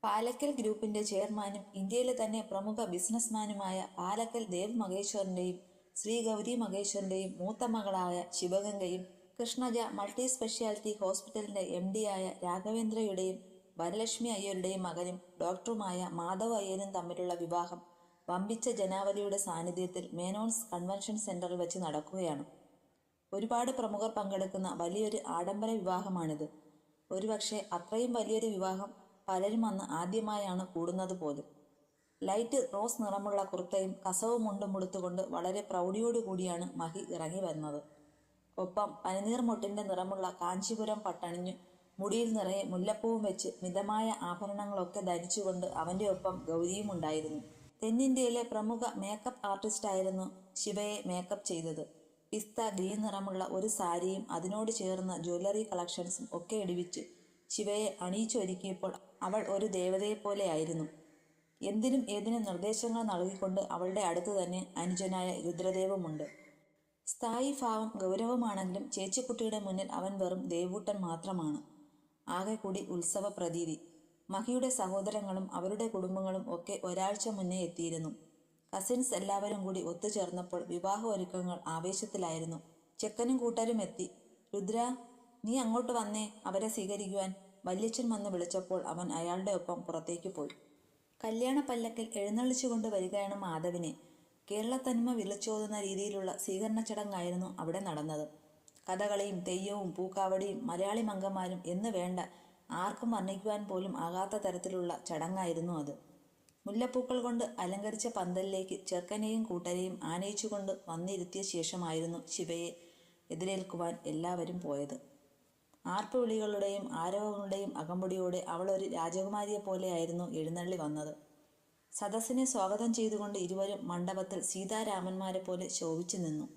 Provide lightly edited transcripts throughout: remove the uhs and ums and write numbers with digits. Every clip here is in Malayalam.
പാലക്കൽ ഗ്രൂപ്പിന്റെ ചെയർമാനും ഇന്ത്യയിലെ തന്നെ പ്രമുഖ ബിസിനസ്മാനുമായ പാലക്കൽ ദേവ് മഹേശ്വറിന്റെയും ശ്രീ ഗൗരി മഹേശ്വറിന്റെയും മൂത്ത മകളായ ശിവഗംഗയും കൃഷ്ണജ മൾട്ടി സ്പെഷ്യാലിറ്റി ഹോസ്പിറ്റലിന്റെ MD-ആയ രാഘവേന്ദ്രയുടെയും വരലക്ഷ്മി അയ്യരുടെയും മകനും ഡോക്ടറുമായ മാധവ് അയ്യരും തമ്മിലുള്ള വിവാഹം വമ്പിച്ച ജനാവലിയുടെ സാന്നിധ്യത്തിൽ മേനോൻസ് കൺവെൻഷൻ സെന്ററിൽ വെച്ച് നടക്കുകയാണ്. ഒരുപാട് പ്രമുഖർ പങ്കെടുക്കുന്ന വലിയൊരു ആഡംബര വിവാഹമാണിത്. ഒരുപക്ഷെ അത്രയും വലിയൊരു വിവാഹം പലരും അന്ന് ആദ്യമായാണ് കൂടുന്നത് പോലും. ലൈറ്റ് റോസ് നിറമുള്ള കുർത്തയും കസവ് മുണ്ടും ഉടുത്തുകൊണ്ട് വളരെ പ്രൗഢിയോടുകൂടിയാണ് മഹി ഇറങ്ങി വരുന്നത്. ഒപ്പം പനിനീർ മൊട്ടിന്റെ നിറമുള്ള കാഞ്ചീപുരം പട്ടണിഞ്ഞു മുടിയിൽ നിറയെ മുല്ലപ്പൂവും വെച്ച് മിതമായ ആഭരണങ്ങളൊക്കെ ധരിച്ചുകൊണ്ട് അവന്റെ ഒപ്പം ഗൗരിയും ഉണ്ടായിരുന്നു. തെന്നിന്ത്യയിലെ പ്രമുഖ മേക്കപ്പ് ആർട്ടിസ്റ്റായിരുന്നു ശിവയെ മേക്കപ്പ് ചെയ്തത്. പിസ്ത ഗ്രീൻ നിറമുള്ള ഒരു സാരിയും അതിനോട് ചേർന്ന ജ്വല്ലറി കളക്ഷൻസും ഒക്കെ ഇടിവിച്ച് ശിവയെ അണിയിച്ചൊരുക്കിയപ്പോൾ അവൾ ഒരു ദേവതയെപ്പോലെയായിരുന്നു. എന്തിനും ഏതിനും നിർദ്ദേശങ്ങൾ നൽകിക്കൊണ്ട് അവളുടെ അടുത്ത് തന്നെ അനുജനായ രുദ്രദേവുമുണ്ട്. സ്ഥായി ഭാവം ഗൗരവമാണെങ്കിലും ചേച്ചിക്കുട്ടിയുടെ മുന്നിൽ അവൻ വെറും ദേവൂട്ടൻ മാത്രമാണ്. ആകെ കൂടി ഉത്സവ പ്രതീതി. മഹിയുടെ സഹോദരങ്ങളും അവരുടെ കുടുംബങ്ങളും ഒക്കെ ഒരാഴ്ച മുന്നേ എത്തിയിരുന്നു. കസിൻസ് എല്ലാവരും കൂടി ഒത്തുചേർന്നപ്പോൾ വിവാഹ ഒരുക്കങ്ങൾ ആവേശത്തിലായിരുന്നു. ചെക്കനും കൂട്ടരും എത്തി. രുദ്ര, നീ അങ്ങോട്ട് വന്നേ അവരെ സ്വീകരിക്കുവാൻ വല്യച്ഛൻ വന്ന് വിളിച്ചപ്പോൾ അവൻ അയാളുടെ ഒപ്പം പുറത്തേക്ക് പോയി. കല്യാണ പല്ലക്കിൽ എഴുന്നള്ളിച്ചുകൊണ്ട് വരികയാണ് മാധവിനെ. കേരളത്തനിമ വിളിച്ചോതുന്ന രീതിയിലുള്ള സ്വീകരണ ചടങ്ങായിരുന്നു അവിടെ നടന്നത്. കഥകളിയും തെയ്യവും പൂക്കാവടിയും മലയാളി മംഗന്മാരും എന്ന് വേണ്ട ആർക്കും വർണ്ണിക്കുവാൻ പോലും ആകാത്ത തരത്തിലുള്ള ചടങ്ങായിരുന്നു അത്. മുല്ലപ്പൂക്കൾ കൊണ്ട് അലങ്കരിച്ച പന്തലിലേക്ക് ചെറുക്കനെയും കൂട്ടരെയും ആനയിച്ചുകൊണ്ട് വന്നിരുത്തിയ ശേഷമായിരുന്നു ശിവയെ എതിരേൽക്കുവാൻ എല്ലാവരും പോയത്. ആർപ്പുവിളികളുടെയും ആരവങ്ങളുടെയും അകമ്പടിയോടെ അവൾ ഒരു രാജകുമാരിയെ പോലെയായിരുന്നു എഴുന്നള്ളി വന്നത്. സദസ്സിനെ സ്വാഗതം ചെയ്തുകൊണ്ട് ഇരുവരും മണ്ഡപത്തിൽ സീതാരാമന്മാരെ പോലെ ശോഭിച്ചു നിന്നു.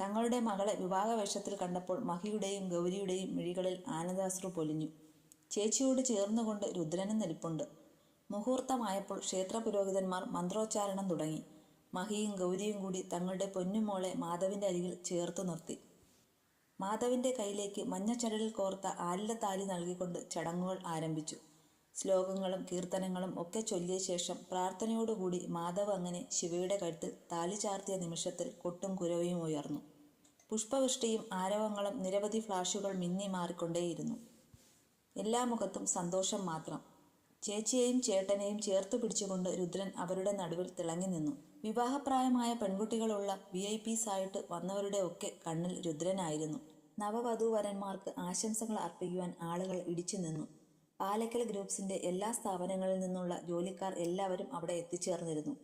തങ്ങളുടെ മകളെ വിവാഹവേഷത്തിൽ കണ്ടപ്പോൾ മഹിയുടെയും ഗൗരിയുടെയും മിഴികളിൽ ആനന്ദാശ്രു പൊലിഞ്ഞു. ചേച്ചിയോട് ചേർന്നുകൊണ്ട് രുദ്രനും നിൽപ്പുണ്ട്. മുഹൂർത്തമായപ്പോൾ ക്ഷേത്ര പുരോഹിതന്മാർ മന്ത്രോച്ചാരണം തുടങ്ങി. മഹിയും ഗൗരിയും കൂടി തങ്ങളുടെ പൊന്നുമോളെ മാധവിന്റെ അരികിൽ ചേർത്തു നിർത്തി. മാധവിന്റെ കയ്യിലേക്ക് മഞ്ഞച്ചരടിൽ കോർത്ത ആലിലത്താലി നൽകിക്കൊണ്ട് ചടങ്ങുകൾ ആരംഭിച്ചു. ശ്ലോകങ്ങളും കീർത്തനങ്ങളും ഒക്കെ ചൊല്ലിയ ശേഷം പ്രാർത്ഥനയോടുകൂടി മാധവ് അങ്ങനെ ശിവയുടെ കഴുത്തിൽ താലി ചാർത്തിയ നിമിഷത്തിൽ കൊട്ടും കുരവയും ഉയർന്നു. പുഷ്പവൃഷ്ടിയും ആരവങ്ങളും നിരവധി ഫ്ലാഷുകൾ മിന്നി മാറിക്കൊണ്ടേയിരുന്നു. എല്ലാ മുഖത്തും സന്തോഷം മാത്രം. ചേച്ചിയെയും ചേട്ടനെയും ചേർത്തു പിടിച്ചുകൊണ്ട് രുദ്രൻ അവരുടെ നടുവിൽ തിളങ്ങി നിന്നു. വിവാഹപ്രായമായ പെൺകുട്ടികളുള്ള VIPs ആയിട്ട് വന്നവരുടെ ഒക്കെ കണ്ണിൽ രുദ്രനായിരുന്നു. നവവധൂവരന്മാർക്ക് ആശംസകൾ അർപ്പിക്കുവാൻ ആളുകൾ ഇടിച്ചു നിന്നു. പാലക്കൽ ഗ്രൂപ്പ്സിന്റെ എല്ലാ സ്ഥാപനങ്ങളിൽ നിന്നുള്ള ജോലിക്കാർ എല്ലാവരും അവിടെ എത്തിച്ചേർന്നിരുന്നു.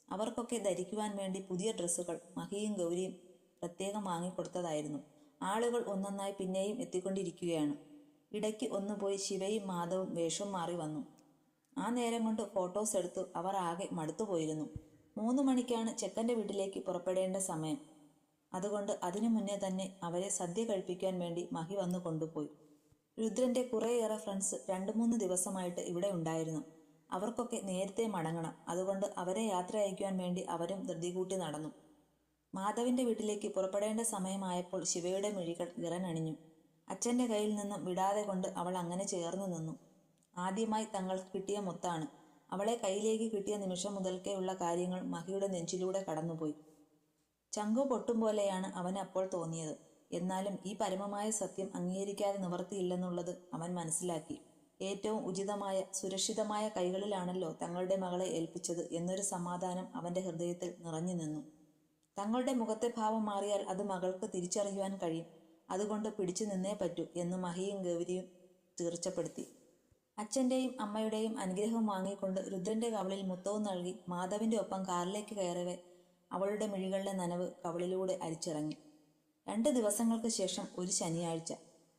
അവർക്കൊക്കെ ധരിക്കുവാൻ വേണ്ടി പുതിയ ഡ്രസ്സുകൾ മഹിയും ഗൗരിയും പ്രത്യേകം വാങ്ങിക്കൊടുത്തതായിരുന്നു. ആളുകൾ ഒന്നൊന്നായി പിന്നെയും എത്തിക്കൊണ്ടിരിക്കുകയാണ്. ഇടയ്ക്ക് ഒന്നുപോയി ശിവയും മാധവും വേഷം മാറി വന്നു. ആ നേരം കൊണ്ട് ഫോട്ടോസ് എടുത്തു അവർ ആകെ മടുത്തുപോയിരുന്നു. 3 മണിക്കാണ് ചെക്കൻ്റെ വീട്ടിലേക്ക് പുറപ്പെടേണ്ട സമയം. അതുകൊണ്ട് അതിനു മുന്നേ തന്നെ അവരെ സദ്യ കഴിപ്പിക്കാൻ വേണ്ടി മഹി വന്നു കൊണ്ടുപോയി. രുദ്രന്റെ കുറേയേറെ ഫ്രണ്ട്സ് 2-3 ദിവസമായിട്ട് ഇവിടെ ഉണ്ടായിരുന്നു. അവർക്കൊക്കെ നേരത്തെ മടങ്ങണം. അതുകൊണ്ട് അവരെ യാത്ര അയക്കുവാൻ വേണ്ടി അവരും ധൃതി കൂട്ടി നടന്നു. മാധവിന്റെ വീട്ടിലേക്ക് പുറപ്പെടേണ്ട സമയമായപ്പോൾ ശിവയുടെ മിഴികൾ വിറനണിഞ്ഞു. അച്ഛൻ്റെ കയ്യിൽ നിന്നും വിടാതെ കൊണ്ട് അവൾ അങ്ങനെ ചേർന്ന് നിന്നു. ആദ്യമായി തങ്ങൾക്ക് കിട്ടിയ മുത്താണ്. അവളെ കയ്യിലേക്ക് കിട്ടിയ നിമിഷം മുതൽക്കേ ഉള്ള കാര്യങ്ങൾ മഹിയുടെ നെഞ്ചിലൂടെ കടന്നുപോയി. ചങ്കു പൊട്ടും പോലെയാണ് അവന് അപ്പോൾ തോന്നിയത്. എന്നാലും ഈ പരമമായ സത്യം അംഗീകരിക്കാതെ നിവർത്തിയില്ലെന്നുള്ളത് അവൻ മനസ്സിലാക്കി. ഏറ്റവും ഉചിതമായ സുരക്ഷിതമായ കൈകളിലാണല്ലോ തങ്ങളുടെ മകളെ ഏൽപ്പിച്ചത് എന്നൊരു സമാധാനം അവന്റെ ഹൃദയത്തിൽ നിറഞ്ഞു നിന്നു. തങ്ങളുടെ മുഖത്തെ ഭാവം മാറിയാൽ അത് മകൾക്ക് തിരിച്ചറിയുവാൻ കഴിയും. അതുകൊണ്ട് പിടിച്ചു നിന്നേ പറ്റൂ എന്ന് മഹിയും ഗൗരിയും തീർച്ചപ്പെടുത്തി. അച്ഛൻ്റെയും അമ്മയുടെയും അനുഗ്രഹം വാങ്ങിക്കൊണ്ട് രുദ്രന്റെ കവളിൽ മുത്തവും നൽകി മാധവിന്റെ ഒപ്പം കാറിലേക്ക് കയറവേ അവളുടെ മിഴികളുടെ നനവ് കവളിലൂടെ അരിച്ചിറങ്ങി. 2 ദിവസങ്ങൾക്ക് ശേഷം ഒരു ശനിയാഴ്ച.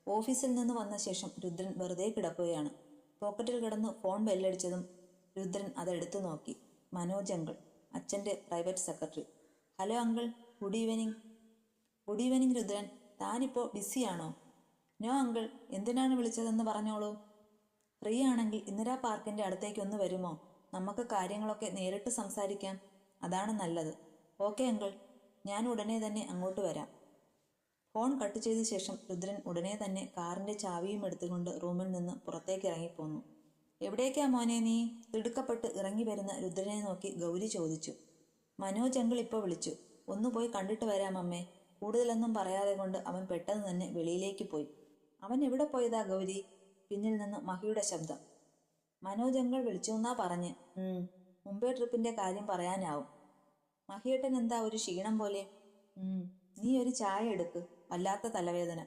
ഓഫീസിൽ നിന്ന് വന്ന ശേഷം രുദ്രൻ വെറുതെ കിടക്കുകയാണ്. പോക്കറ്റിൽ കിടന്ന് ഫോൺ ബെല്ലടിച്ചതും രുദ്രൻ അതെടുത്തു നോക്കി. മനോജ് അങ്കിൾ, അച്ഛൻ്റെ private secretary. Hello uncle, good evening. Good evening Rudran, താനിപ്പോൾ ബിസിയാണോ? നോ അങ്കിൾ, എന്തിനാണ് വിളിച്ചതെന്ന് പറഞ്ഞോളൂ. ഫ്രീ ആണെങ്കിൽ ഇന്ദിരാ പാർക്കിൻ്റെ അടുത്തേക്കൊന്ന് വരുമോ? നമുക്ക് കാര്യങ്ങളൊക്കെ നേരിട്ട് സംസാരിക്കാം. അതാണ് നല്ലത്. ഓക്കെ അങ്കിൾ, ഞാൻ ഉടനെ തന്നെ അങ്ങോട്ട് വരാം. ഫോൺ കട്ട് ചെയ്ത ശേഷം രുദ്രൻ ഉടനെ തന്നെ കാറിൻ്റെ ചാവിയും എടുത്തുകൊണ്ട് റൂമിൽ നിന്ന് പുറത്തേക്ക് ഇറങ്ങിപ്പോന്നു. എവിടേക്കാ മോനെ നീ? തിടുക്കപ്പെട്ട് ഇറങ്ങി വരുന്ന രുദ്രനെ നോക്കി ഗൗരി ചോദിച്ചു. മനോജ് അങ്കിൾ ഇപ്പോൾ വിളിച്ചു. ഒന്ന് പോയി കണ്ടിട്ട് വരാം അമ്മേ. കൂടുതലൊന്നും പറയാതെ കൊണ്ട് അവൻ പെട്ടെന്ന് തന്നെ വെളിയിലേക്ക് പോയി. അവൻ എവിടെ പോയതാ ഗൗരി? പിന്നിൽ നിന്ന് മഹിയുടെ ശബ്ദം. മനോജ് അങ്കിൾ വിളിച്ചുവെന്നാ പറഞ്ഞ്. മുംബൈ ട്രിപ്പിന്റെ കാര്യം പറയാനാവും. മഹിയേട്ടൻ എന്താ ഒരു ക്ഷീണം പോലെ? നീ ഒരു ചായ എടുക്ക്. വല്ലാത്ത തലവേദന.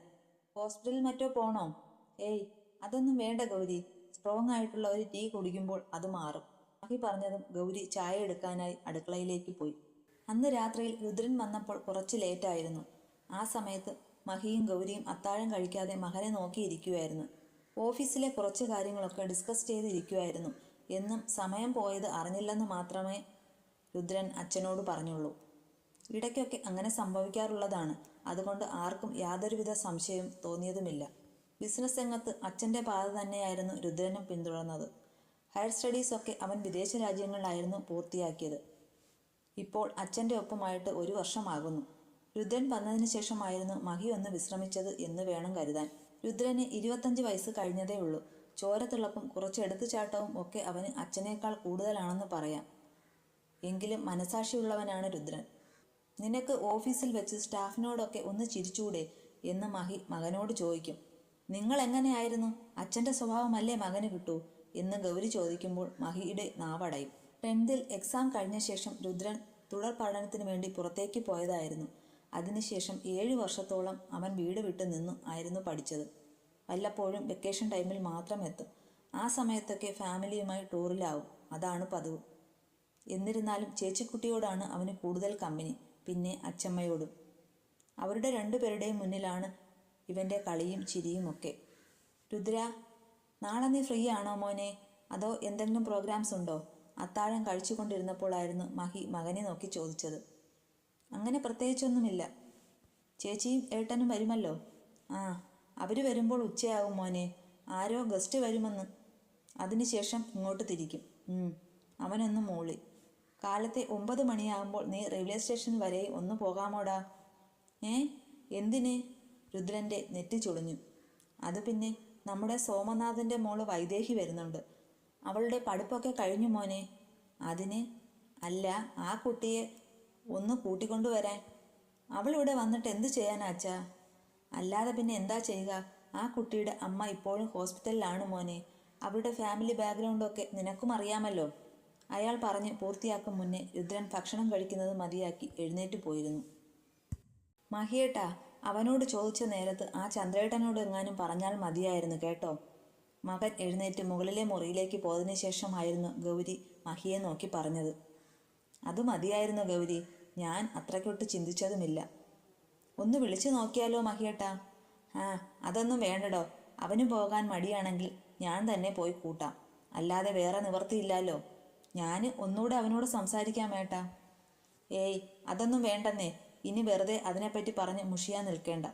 ഹോസ്പിറ്റലിൽ മറ്റോ പോണോ? ഏയ്, അതൊന്നും വേണ്ട ഗൗരി. സ്ട്രോങ് ആയിട്ടുള്ള ഒരു ടീ കുടിക്കുമ്പോൾ അത് മാറും. മഹി പറഞ്ഞതും ഗൗരി ചായ എടുക്കാനായി അടുക്കളയിലേക്ക് പോയി. അന്ന് രാത്രിയിൽ രുദ്രൻ വന്നപ്പോൾ കുറച്ച് ലേറ്റായിരുന്നു. ആ സമയത്ത് മഹിയും ഗൗരിയും അത്താഴം കഴിക്കാതെ മകനെ നോക്കിയിരിക്കുമായിരുന്നു. ഓഫീസിലെ കുറച്ച് കാര്യങ്ങളൊക്കെ ഡിസ്കസ് ചെയ്തിരിക്കുമായിരുന്നു എന്നും സമയം പോയത് അറിഞ്ഞില്ലെന്ന് മാത്രമേ രുദ്രൻ അച്ഛനോട് പറഞ്ഞുള്ളൂ. ഇടയ്ക്കൊക്കെ അങ്ങനെ സംഭവിക്കാറുള്ളതാണ്. അതുകൊണ്ട് ആർക്കും യാതൊരുവിധ സംശയവും തോന്നിയതുമില്ല. ബിസിനസ് രംഗത്ത് അച്ഛൻ്റെ പാത തന്നെയായിരുന്നു രുദ്രനും പിന്തുടർന്നത്. ഹയർ സ്റ്റഡീസൊക്കെ അവൻ വിദേശ രാജ്യങ്ങളിലായിരുന്നു പൂർത്തിയാക്കിയത്. ഇപ്പോൾ അച്ഛൻ്റെ ഒപ്പമായിട്ട് 1 വർഷമാകുന്നു. രുദ്രൻ വന്നതിന് ശേഷമായിരുന്നു മഹി ഒന്ന് വിശ്രമിച്ചത് എന്ന് വേണം കരുതാൻ. രുദ്രന് 25 വയസ്സ് കഴിഞ്ഞതേ ഉള്ളൂ. ചോരത്തിളപ്പും കുറച്ച് എടുത്തുചാട്ടവും ഒക്കെ അവന് അച്ഛനേക്കാൾ കൂടുതലാണെന്ന് പറയാം. എങ്കിലും മനസാക്ഷിയുള്ളവനാണ് രുദ്രൻ. നിനക്ക് ഓഫീസിൽ വെച്ച് സ്റ്റാഫിനോടൊക്കെ ഒന്ന് ചിരിച്ചൂടെ എന്ന് മഹി മകനോട് ചോദിക്കും. നിങ്ങൾ എങ്ങനെയായിരുന്നു? അച്ഛൻ്റെ സ്വഭാവമല്ലേ മകന് കിട്ടൂ എന്ന് ഗൗരി ചോദിക്കുമ്പോൾ മഹിയുടെ നാവടയും. 10th എക്സാം കഴിഞ്ഞ ശേഷം രുദ്രൻ തുടർ പഠനത്തിന് വേണ്ടി പുറത്തേക്ക് പോയതായിരുന്നു. അതിനുശേഷം 7 വർഷത്തോളം അവൻ വീട് വിട്ടു നിന്നു ആയിരുന്നു പഠിച്ചത്. വല്ലപ്പോഴും വെക്കേഷൻ ടൈമിൽ മാത്രം എത്തും. ആ സമയത്തൊക്കെ ഫാമിലിയുമായി ടൂറിലാവും. അതാണ് പതിവ്. എന്നിരുന്നാലും ചേച്ചിക്കുട്ടിയോടാണ് അവന് കൂടുതൽ കമ്പനി. പിന്നെ അച്ചമ്മയോടും. അവരുടെ 2 പേരുടെയും മുന്നിലാണ് ഇവൻ്റെ കളിയും ചിരിയും ഒക്കെ. രുദ്ര, നാളെ നീ ഫ്രീ ആണോ മോനെ? അതോ എന്തെങ്കിലും പ്രോഗ്രാംസ് ഉണ്ടോ? അത്താഴം കഴിച്ചുകൊണ്ടിരുന്നപ്പോഴായിരുന്നു മഹി മകനെ നോക്കി ചോദിച്ചത്. അങ്ങനെ പ്രത്യേകിച്ചൊന്നുമില്ല. ചേച്ചിയും ഏട്ടനും വരുമല്ലോ. ആ, അവർ വരുമ്പോൾ ഉച്ചയാവും മോനെ. ആരോ ഗസ്റ്റ് വരുമെന്ന്. അതിനുശേഷം ഇങ്ങോട്ട് തിരിക്കും. അവനൊന്ന് മൂളി. കാലത്തെ 9 മണിയാകുമ്പോൾ നീ റെയിൽവേ സ്റ്റേഷൻ വരെ ഒന്ന് പോകാമോടാ? എന്തിന്? രുദ്രൻ്റെ നെറ്റി ചുളിഞ്ഞു. അത് പിന്നെ നമ്മുടെ സോമനാഥൻ്റെ മോള് വൈദേഹി വരുന്നുണ്ട്. അവളുടെ പഠിപ്പൊക്കെ കഴിഞ്ഞു മോനെ. അതിന്? അല്ല, ആ കുട്ടിയെ ഒന്ന് കൂട്ടിക്കൊണ്ടുവരാൻ. അവളിവിടെ വന്നിട്ട് എന്ത് ചെയ്യാനാച്ചാ? അല്ലാതെ പിന്നെ എന്താ ചെയ്യുക? ആ കുട്ടിയുടെ അമ്മ ഇപ്പോഴും ഹോസ്പിറ്റലിലാണ് മോനെ. അവളുടെ ഫാമിലി ബാക്ക്ഗ്രൗണ്ടൊക്കെ നിനക്കും അറിയാമല്ലോ. അയാൾ പറഞ്ഞ് പൂർത്തിയാക്കും മുന്നേ രുദ്രൻ ഭക്ഷണം കഴിക്കുന്നത് മതിയാക്കി എഴുന്നേറ്റ് പോയിരുന്നു. മഹിയേട്ടാ, അവനോട് ചോദിച്ച നേരത്ത് ആ ചന്ദ്രേട്ടനോട് എങ്ങാനും പറഞ്ഞാൽ മതിയായിരുന്നു കേട്ടോ. മകൻ എഴുന്നേറ്റ് മുകളിലെ മുറിയിലേക്ക് പോയതിനു ശേഷമായിരുന്നു ഗൗരി മഹിയെ നോക്കി പറഞ്ഞത്. അത് മതിയായിരുന്നു ഗൗരി. ഞാൻ അത്രയ്ക്കൊട്ട് ചിന്തിച്ചതുമില്ല. ഒന്ന് വിളിച്ചു നോക്കിയാലോ മഹിയേട്ടാ? അതൊന്നും വേണ്ടടോ. അവന് പോകാൻ മടിയാണെങ്കിൽ ഞാൻ തന്നെ പോയി കൂട്ടാം. അല്ലാതെ വേറെ നിവർത്തിയില്ലല്ലോ. ഞാൻ ഒന്നുകൂടെ അവനോട് സംസാരിക്കാം ഏട്ടാ. ഏയ്, അതൊന്നും വേണ്ടെന്നേ. ഇനി വെറുതെ അതിനെപ്പറ്റി പറഞ്ഞ് മുഷിയാൻ നിൽക്കേണ്ട.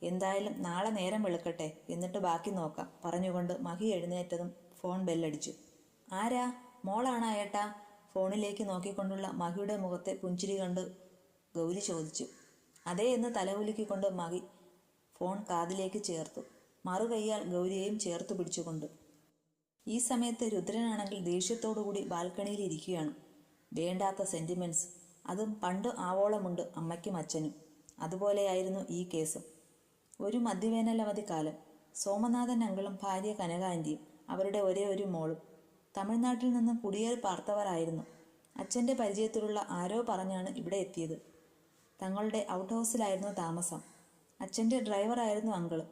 എന്തായാലും നാളെ നേരം വെളുക്കട്ടെ, എന്നിട്ട് ബാക്കി നോക്കാം പറഞ്ഞുകൊണ്ട് മഹി എഴുന്നേറ്റതും ഫോൺ ബെല്ലടിച്ചു. ആരാ? മോളാണോ ഏട്ടാ? ഫോണിലേക്ക് നോക്കിക്കൊണ്ടുള്ള മഹിയുടെ മുഖത്തെ പുഞ്ചിരി കണ്ട് ഗൗരി ചോദിച്ചു. അതേ എന്ന് തലകുലുക്കിക്കൊണ്ട് മഹി ഫോൺ കാതിലേക്ക് ചേർത്തു. മറുകൈയാൽ ഗൗരിയെയും ചേർത്ത് പിടിച്ചുകൊണ്ട്. ഈ സമയത്ത് രുദ്രനാണെങ്കിൽ ദേഷ്യത്തോടുകൂടി ബാൽക്കണിയിൽ ഇരിക്കുകയാണ്. വേണ്ടാത്ത സെൻറ്റിമെൻറ്റ്സ്. അതും പണ്ട് ആവോളമുണ്ട് അമ്മയ്ക്കും അച്ഛനും. അതുപോലെയായിരുന്നു ഈ കേസും. ഒരു മധ്യവേനലവധിക്കാലം. സോമനാഥൻ അങ്കിളും ഭാര്യ കനക ആൻറ്റിയും അവരുടെ ഒരേ ഒരു മോളും തമിഴ്നാട്ടിൽ നിന്ന് കുടിയേറി പാർത്തവരായിരുന്നു. അച്ഛൻ്റെ പരിചയത്തിലുള്ള ആരോ പറഞ്ഞാണ് ഇവിടെ എത്തിയത്. തങ്ങളുടെ ഔട്ട് ഹൗസിലായിരുന്നു താമസം. അച്ഛൻ്റെ ഡ്രൈവറായിരുന്നു അങ്കിള്.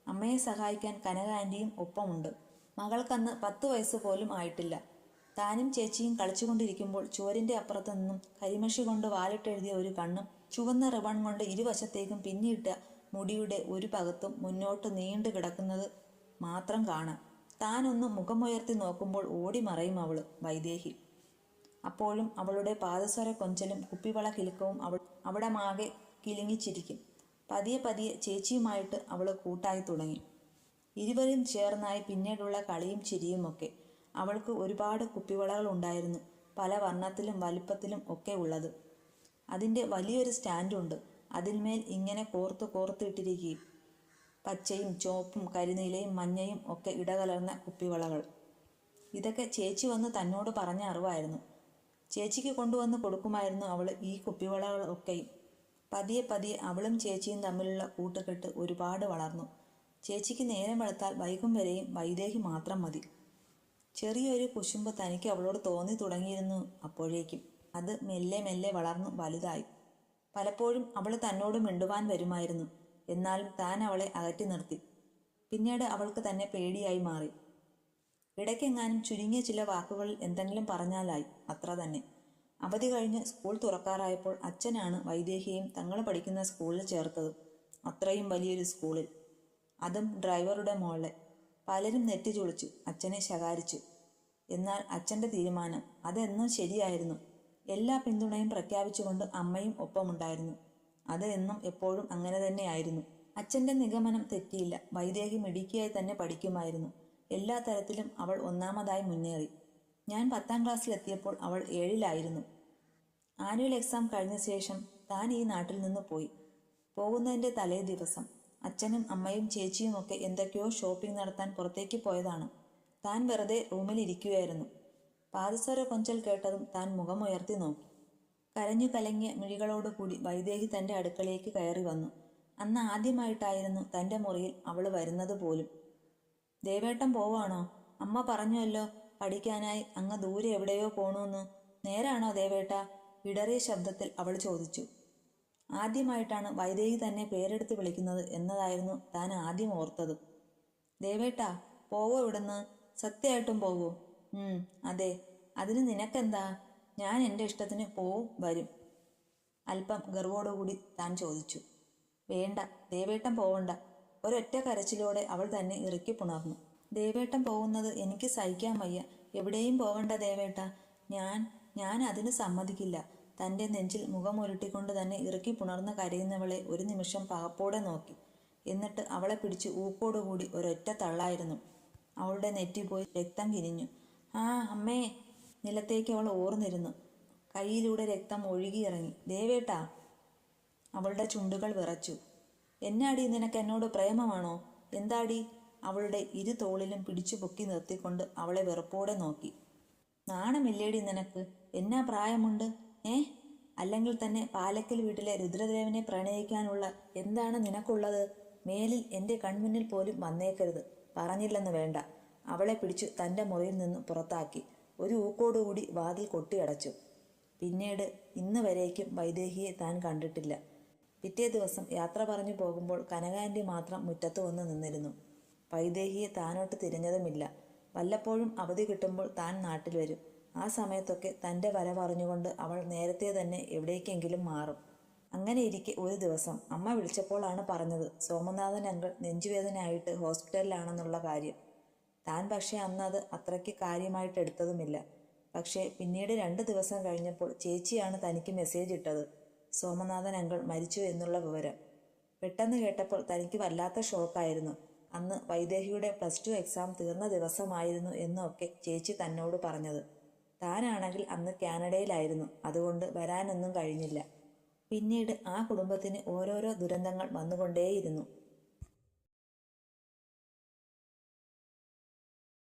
അമ്മയെ സഹായിക്കാൻ കനക ആൻറ്റിയും ഒപ്പമുണ്ട്. മകൾക്കന്ന് 10 വയസ്സ് പോലും ആയിട്ടില്ല. താനും ചേച്ചിയും കളിച്ചുകൊണ്ടിരിക്കുമ്പോൾ ചുവരിൻ്റെ അപ്പുറത്തു നിന്നും കരിമഷി കൊണ്ട് വാലിട്ടെഴുതിയ ഒരു കണ്ണും ചുവന്ന റിബൺ കൊണ്ട് ഇരുവശത്തേക്കും പിന്നിയിട്ട മുടിയുടെ ഒരു ഭാഗത്തും മുന്നോട്ട് നീണ്ടു കിടക്കുന്നത് മാത്രം കാണാം. താനൊന്ന് മുഖമുയർത്തി നോക്കുമ്പോൾ ഓടി മറയും അവള്, വൈദേഹി. അപ്പോഴും അവളുടെ പാദസ്വര കൊഞ്ചലും കുപ്പിവള കിലുക്കവും അവിടെ മാകെ കിലുങ്ങിച്ചിരിക്കും. പതിയെ പതിയെ ചേച്ചിയുമായിട്ട് അവൾ കൂട്ടായി തുടങ്ങി. ഇരുവരും ചേർന്നായി പിന്നീടുള്ള കളിയും ചിരിയുമൊക്കെ. അവൾക്ക് ഒരുപാട് കുപ്പിവളകൾ ഉണ്ടായിരുന്നു, പല വർണ്ണത്തിലും വലിപ്പത്തിലും ഒക്കെ ഉള്ളത്. അതിൻ്റെ വലിയൊരു സ്റ്റാൻഡുണ്ട്. അതിന്മേൽ ഇങ്ങനെ കോർത്തിട്ടിരിക്കുകയും പച്ചയും ചുവപ്പും കരിനീലയും മഞ്ഞയും ഒക്കെ ഇടകലർന്ന കുപ്പിവളകൾ. ഇതൊക്കെ ചേച്ചി വന്ന് തന്നോട് പറഞ്ഞ അറിവായിരുന്നു. ചേച്ചിക്ക് കൊണ്ടുവന്ന് കൊടുക്കുമായിരുന്നു അവൾ ഈ കുപ്പിവളകളൊക്കെയും. പതിയെ പതിയെ അവളും ചേച്ചിയും തമ്മിലുള്ള കൂട്ടുകെട്ട് ഒരുപാട് വളർന്നു. ചേച്ചിക്ക് നേരം വെളുത്താൽ വൈകും വരെയും വൈദേഹി മാത്രം മതി. ചെറിയൊരു കുശുമ്പ് തനിക്ക് അവളോട് തോന്നി തുടങ്ങിയിരുന്നു അപ്പോഴേക്കും. അത് മെല്ലെ മെല്ലെ വളർന്നു വലുതായി. പലപ്പോഴും അവൾ തന്നോട് മിണ്ടുവാൻ വരുമായിരുന്നു. എന്നാലും താൻ അവളെ അകറ്റി നിർത്തി. പിന്നീട് അവൾക്ക് തന്നെ പേടിയായി മാറി. ഇടയ്ക്കെങ്ങാനും ചുരുങ്ങിയ ചില വാക്കുകളിൽ എന്തെങ്കിലും പറഞ്ഞാലായി, അത്ര തന്നെ. അവധി കഴിഞ്ഞ് സ്കൂൾ തുറക്കാറായപ്പോൾ അച്ഛനാണ് വൈദേഹിയെയും തങ്ങൾ പഠിക്കുന്ന സ്കൂളിൽ ചേർത്തത്. അത്രയും വലിയൊരു സ്കൂളിൽ, അതും ഡ്രൈവറുടെ മോളെ. പലരും നെറ്റി ചുളിച്ചു, അച്ഛനെ ശകാരിച്ചു. എന്നാൽ അച്ഛൻ്റെ തീരുമാനം അതെന്നും ശരിയായിരുന്നു. എല്ലാ പിന്തുണയും പ്രഖ്യാപിച്ചുകൊണ്ട് അമ്മയും ഒപ്പമുണ്ടായിരുന്നു. അത് എന്നും എപ്പോഴും അങ്ങനെ തന്നെയായിരുന്നു. അച്ഛൻ്റെ നിഗമനം തെറ്റിയില്ല. വൈദേഹി മിടുക്കിയായി തന്നെ പഠിക്കുമായിരുന്നു. എല്ലാ തരത്തിലും അവൾ ഒന്നാമതായി മുന്നേറി. ഞാൻ 10ാം ക്ലാസ്സിലെത്തിയപ്പോൾ അവൾ 7ലായിരുന്നു. ആനുവൽ എക്സാം കഴിഞ്ഞ ശേഷം താൻ ഈ നാട്ടിൽ നിന്ന് പോയി. പോകുന്നതിൻ്റെ തലേ ദിവസം അച്ഛനും അമ്മയും ചേച്ചിയുമൊക്കെ എന്തൊക്കെയോ ഷോപ്പിംഗ് നടത്താൻ പുറത്തേക്ക് പോയതാണ്. താൻ വെറുതെ റൂമിലിരിക്കുകയായിരുന്നു. പാദസര കൊഞ്ചൽ കേട്ടതും താൻ മുഖമുയർത്തി നോക്കി. കരഞ്ഞു കലങ്ങിയ മിഴികളോടുകൂടി വൈദേഹി തൻ്റെ അടുക്കളയിലേക്ക് കയറി വന്നു. അന്ന് ആദ്യമായിട്ടായിരുന്നു തൻ്റെ മുറിയിൽ അവൾ വരുന്നത് പോലും. ദേവേട്ടൻ പോവാണോ? അമ്മ പറഞ്ഞുവല്ലോ പഠിക്കാനായി അങ്ങ് ദൂരെ എവിടെയോ പോണൂന്ന്. നേരാണോ ദേവേട്ട? ഇടറിയ ശബ്ദത്തിൽ അവൾ ചോദിച്ചു. ആദ്യമായിട്ടാണ് വൈദേഹി തന്നെ പേരെടുത്ത് വിളിക്കുന്നത് എന്നതായിരുന്നു താൻ ആദ്യം ഓർത്തത്. ദേവേട്ടാ, പോവോ ഇവിടുന്ന്? സത്യമായിട്ടും പോവോ? അതെ. അതിന് നിനക്കെന്താ? ഞാൻ എൻ്റെ ഇഷ്ടത്തിന് പോവും വരും. അല്പം ഗർവോടുകൂടി താൻ ചോദിച്ചു. വേണ്ട, ദേവേട്ടൻ പോവണ്ട. ഒരൊറ്റ കരച്ചിലോടെ അവൾ തന്നെ ഇറുക്കി പുണർന്നു. ദേവേട്ടൻ പോകുന്നത് എനിക്ക് സഹിക്കാൻ വയ്യ. എവിടെയും പോകണ്ട ദേവേട്ട. ഞാൻ അതിന് സമ്മതിക്കില്ല. തൻ്റെ നെഞ്ചിൽ മുഖമുരുട്ടിക്കൊണ്ട് തന്നെ ഇറുക്കി പുണർന്ന് കരയുന്നവളെ ഒരു നിമിഷം പകപ്പോടെ നോക്കി. എന്നിട്ട് അവളെ പിടിച്ച് ഊക്കോടുകൂടി ഒരൊറ്റ തള്ളായിരുന്നു. അവളുടെ നെറ്റി പോയി രക്തം കിനിഞ്ഞു. ആ അമ്മേ! നിലത്തേക്ക് അവൾ ഓർന്നിരുന്നു. കൈയിലൂടെ രക്തം ഒഴുകിയിറങ്ങി. ദേവേട്ടാ! അവളുടെ ചുണ്ടുകൾ വിറച്ചു. എന്നാടി, നിനക്ക് എന്നോട് പ്രേമമാണോ? എന്താടി? അവളുടെ ഇരു തോളിലും പിടിച്ചു പൊക്കി നിർത്തിക്കൊണ്ട് അവളെ വെറുപ്പോടെ നോക്കി. നാണമില്ലേടി നിനക്ക്? എന്നാ പ്രായമുണ്ട്? അല്ലെങ്കിൽ തന്നെ പാലക്കൽ വീട്ടിലെ രുദ്രദേവനെ പ്രണയിക്കാനുള്ള എന്താണ് നിനക്കുള്ളത്? മേലിൽ എൻ്റെ കൺമുന്നിൽ പോലും വന്നേക്കരുത്. പറഞ്ഞില്ലെന്ന് വേണ്ട. അവളെ പിടിച്ചു തൻ്റെ മുറിയിൽ നിന്ന് പുറത്താക്കി. ഒരു ഊക്കോടുകൂടി വാതിൽ കൊട്ടിയടച്ചു. പിന്നീട് ഇന്ന് വരേക്കും വൈദേഹിയെ താൻ കണ്ടിട്ടില്ല. പിറ്റേ ദിവസം യാത്ര പറഞ്ഞു പോകുമ്പോൾ കനകാൻ്റി മാത്രം മുറ്റത്ത് വന്ന് നിന്നിരുന്നു. വൈദേഹിയെ താനോട്ട് തിരിഞ്ഞതുമില്ല. വല്ലപ്പോഴും അവധി കിട്ടുമ്പോൾ താൻ നാട്ടിൽ വരും. ആ സമയത്തൊക്കെ തൻ്റെ വരവറിഞ്ഞുകൊണ്ട് അവൾ നേരത്തെ തന്നെ എവിടേക്കെങ്കിലും മാറും. അങ്ങനെ ഇരിക്കെ ഒരു ദിവസം അമ്മ വിളിച്ചപ്പോഴാണ് പറഞ്ഞത് സോമനാഥൻ അങ്കിൾ നെഞ്ചുവേദനയായിട്ട് ഹോസ്പിറ്റലിലാണെന്നുള്ള കാര്യം. താൻ പക്ഷേ അന്നത് അത്രയ്ക്ക് കാര്യമായിട്ട് എടുത്തതുമില്ല. പക്ഷേ പിന്നീട് 2 ദിവസം കഴിഞ്ഞപ്പോൾ ചേച്ചിയാണ് തനിക്ക് മെസ്സേജ് ഇട്ടത്, സോമനാഥൻ അങ്കിൾ മരിച്ചു എന്നുള്ള വിവരം. പെട്ടെന്ന് കേട്ടപ്പോൾ തനിക്ക് വല്ലാത്ത ഷോക്കായിരുന്നു. അന്ന് വൈദേഹിയുടെ +2 എക്സാം തീർന്ന ദിവസമായിരുന്നു എന്നൊക്കെ ചേച്ചി തന്നോട് പറഞ്ഞത്. താനാണെങ്കിൽ അന്ന് കാനഡയിലായിരുന്നു. അതുകൊണ്ട് വരാനൊന്നും കഴിഞ്ഞില്ല. പിന്നീട് ആ കുടുംബത്തിന് ഓരോരോ ദുരന്തങ്ങൾ വന്നുകൊണ്ടേയിരുന്നു.